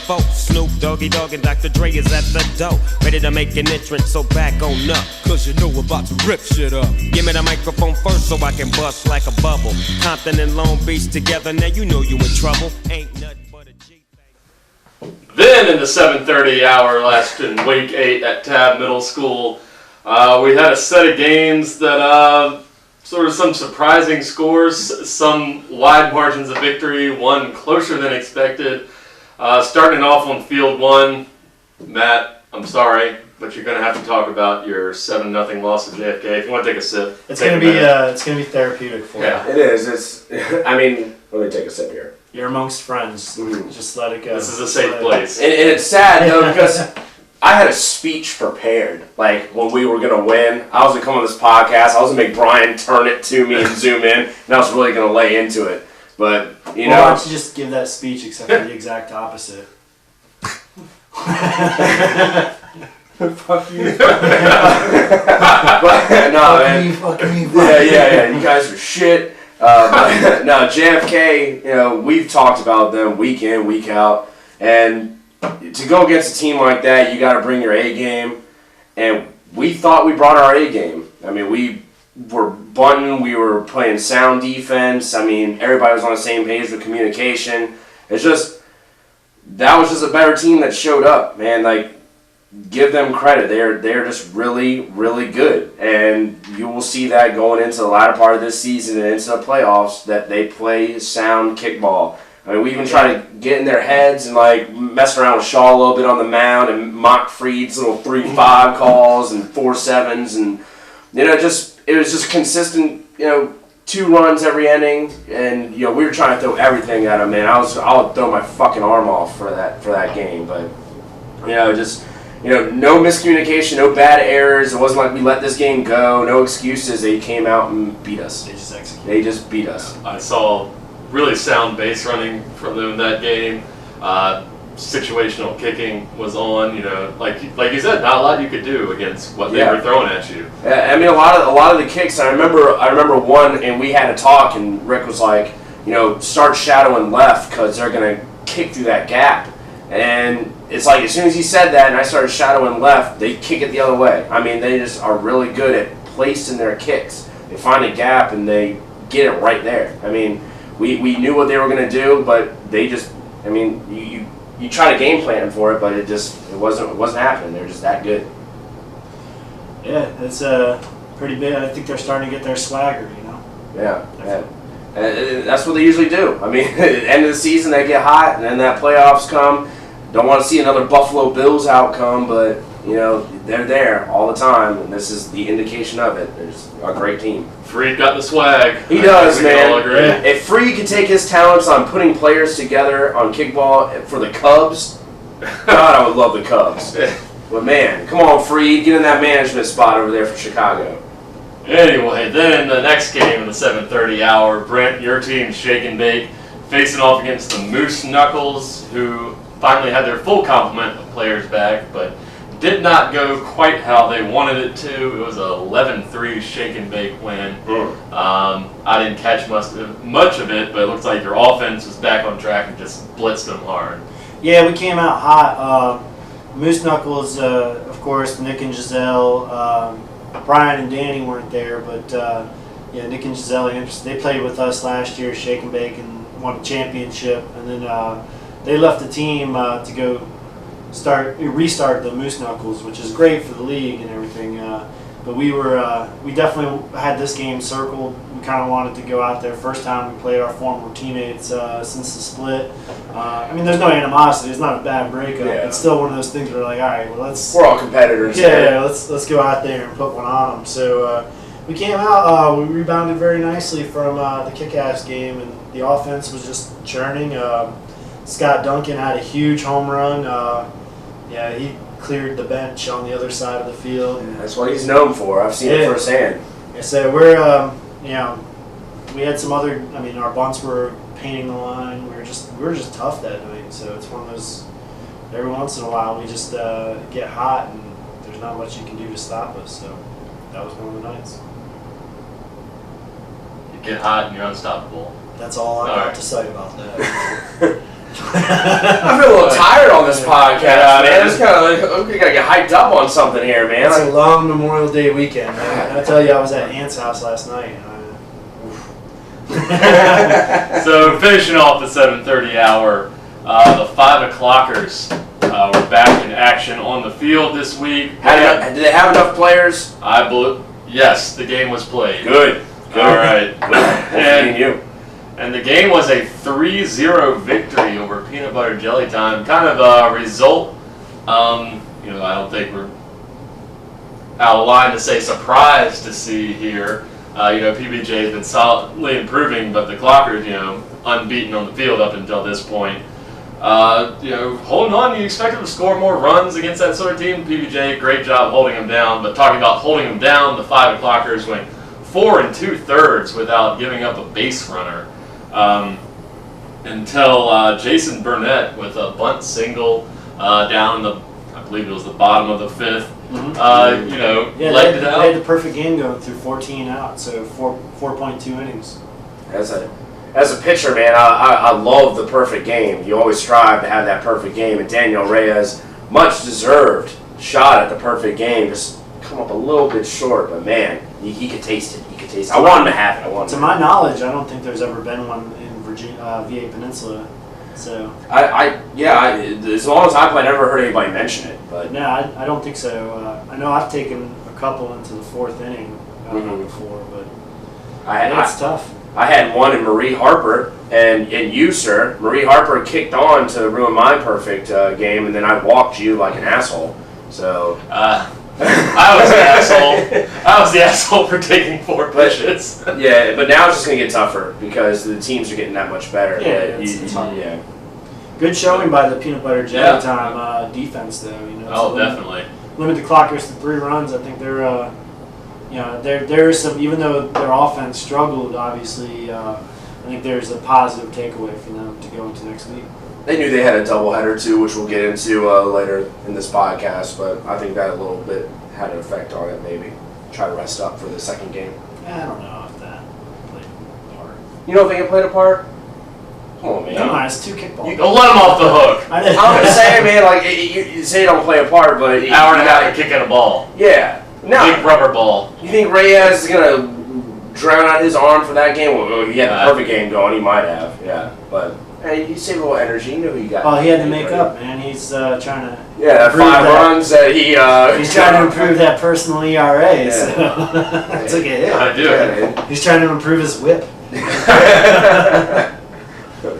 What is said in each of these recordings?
folk. Snoop, Doggy Dogg, and Dr. Dre is at the door, ready to make an entrance, so back on up. Cause you know we're about to rip shit up. Give me the microphone first so I can bust like a bubble. Compton and Long Beach together, now you know you in trouble. Ain't nothing but a G. Then in the 7:30 hour last in week 8 at Tab Middle School, we had a set of games that sort of some surprising scores, some wide margins of victory, one closer than expected. Starting off on field 1, Matt, I'm sorry, but you're going to have to talk about your 7-0 loss to JFK. If you want to take a sip, it's going to be therapeutic for you. It is. I mean, let me take a sip here. You're amongst friends. Just let it go. This is a safe place. And it's sad though because I had a speech prepared. Like when we were gonna win, I was gonna come on this podcast. I was gonna make Brian turn it to me and zoom in, and I was really gonna lay into it. But you know, why don't you just give that speech except for the exact opposite? Fuck you. But, no, man. Fuck me. Yeah. You guys are shit. But, no, JFK, you know, we've talked about them week in, week out. And to go against a team like that, you got to bring your A game. And we thought we brought our A game. I mean, we were bunting. We were playing sound defense. I mean, everybody was on the same page with communication. It's just, that was just a better team that showed up, man. Like, give them credit. They're just really, really good. And you will see that going into the latter part of this season and into the playoffs that they play sound kickball. I mean, we even try to get in their heads and like mess around with Shaw a little bit on the mound and mock Freed's little 3-5 calls and 4-7s, and you know, it was just consistent, you know, 2 runs every inning, and you know, we were trying to throw everything at them, man. I'll throw my fucking arm off for that game, but you know, just, you know, no miscommunication, no bad errors. It wasn't like we let this game go, no excuses. They came out and beat us. They just executed. They just beat us. I saw really sound base running from them that game. Situational kicking was on. You know, like you said, not a lot you could do against what they were throwing at you. I mean, a lot of the kicks. I remember one, and we had a talk, and Rick was like, you know, start shadowing left because they're gonna kick through that gap. And it's like as soon as he said that, and I started shadowing left, they kick it the other way. I mean, they just are really good at placing their kicks. They find a gap and they get it right there. I mean, we knew what they were going to do, but they just, I mean, you try to game plan for it, but it wasn't happening. They're just that good. Yeah, it's pretty big. I think they're starting to get their swagger, you know. Yeah. And that's what they usually do. I mean, at the end of the season they get hot, and then that playoffs come. Don't want to see another Buffalo Bills outcome, but you know, they're there all the time, and this is the indication of it. There's a great team. Freed got the swag. He does, man. If Freed could take his talents on putting players together on kickball for the Cubs, God, I would love the Cubs. But man, come on, Freed, get in that management spot over there for Chicago. Anyway, then the next game in the 7:30 hour, Brent, your team, Shake and Bake, facing off against the Moose Knuckles, who finally had their full complement of players back, but did not go quite how they wanted it to. It was a 11-3 Shake and Bake win. I didn't catch much of it, but it looks like your offense was back on track and just blitzed them hard. Yeah, we came out hot. Moose Knuckles, of course, Nick and Giselle, Brian and Danny weren't there, but yeah, Nick and Giselle, they played with us last year, Shake and Bake, and won a championship, and then they left the team to go restart the Moose Knuckles, which is great for the league and everything. But we definitely had this game circled. We kind of wanted to go out there. First time we played our former teammates since the split. I mean, there's no animosity. It's not a bad breakup. Yeah. It's still one of those things where like, all right, well, we're all competitors. Yeah, let's go out there and put one on them. So we came out. We rebounded very nicely from the kick-ass game, and the offense was just churning. Scott Duncan had a huge home run. Yeah, he cleared the bench on the other side of the field. That's what he's known for. I've seen it firsthand. So we're, you know, we had some other. I mean, our bunts were painting the line. We were just tough that night. So it's one of those. Every once in a while, we just get hot, and there's not much you can do to stop us. So that was one of the nights. You get hot and you're unstoppable. That's all I got to say about that. I feel a little tired on this podcast, man. It's kind of like, we gotta get hyped up on something here, man. It's a long Memorial Day weekend, man. I tell you, I was at Aunt's house last night. So finishing off the 7:30 hour, the 5 o'clockers were back in action on the field this week. Did they have enough players? Yes, the game was played. Good. All right. And the game was a 3-0 victory over Peanut Butter Jelly Time. Kind of a result, I don't think we're out of line to say surprised to see here. PBJ has been solidly improving, but the Clockers, unbeaten on the field up until this point. Holding on, you expect them to score more runs against that sort of team. PBJ, great job holding them down. But talking about holding them down, the 5 o'clockers went 4 2/3 without giving up a base runner. Until Jason Burnett with a bunt single down in I believe it was the bottom of the 5th. Legged it out. They had the perfect game going through 14 out, so 4.2 innings. As a pitcher, man, I love the perfect game. You always strive to have that perfect game, and Daniel Reyes, much deserved shot at the perfect game, just come up a little bit short, but man, he could taste it. I want him to have it. To my knowledge, I don't think there's ever been one in VA Peninsula. So as long as I play, I never heard anybody mention it. But no, I don't think so. I know I've taken a couple into the 4th inning before, but it's tough. I had one in Marie Harper, and you, sir. Marie Harper kicked on to ruin my perfect game, and then I walked you like an asshole. So I was the asshole. I was the asshole for taking 4 pitches. Yeah, but now it's just going to get tougher because the teams are getting that much better. Yeah, Good showing by the Peanut Butter Jelly Time defense, though. Definitely. Limit the Clockers to 3 runs. I think they're, there's some. Even though their offense struggled, obviously, I think there's a positive takeaway for them to go into next week. They knew they had a doubleheader too, which we'll get into later in this podcast. But I think that a little bit had an effect on it. Maybe try to rest up for the second game. I don't know if that played a part. You don't think it played a part? Come on, man. Come on, it's 2 kickballs. Don't let him off the hook. I'm just saying, man. Like you say, don't play a part, but hour and a half to kick at a ball. Yeah. No. Big rubber ball. You think Reyes is gonna drown out his arm for that game? Well, he had the perfect game going. He might have. Yeah, but. Hey, you save a little energy. You know who you got. Oh, he had to make up, man. He's trying to. Yeah, that 5 runs that he. He's trying to improve that personal ERA. Yeah. So took a hit. I do. Yeah, He's trying to improve his whip.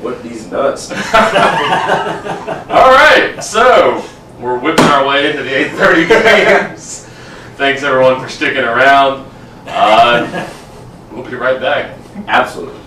Whip these nuts. All right, so we're whipping our way into the 8:30 games. Thanks everyone for sticking around. We'll be right back. Absolutely.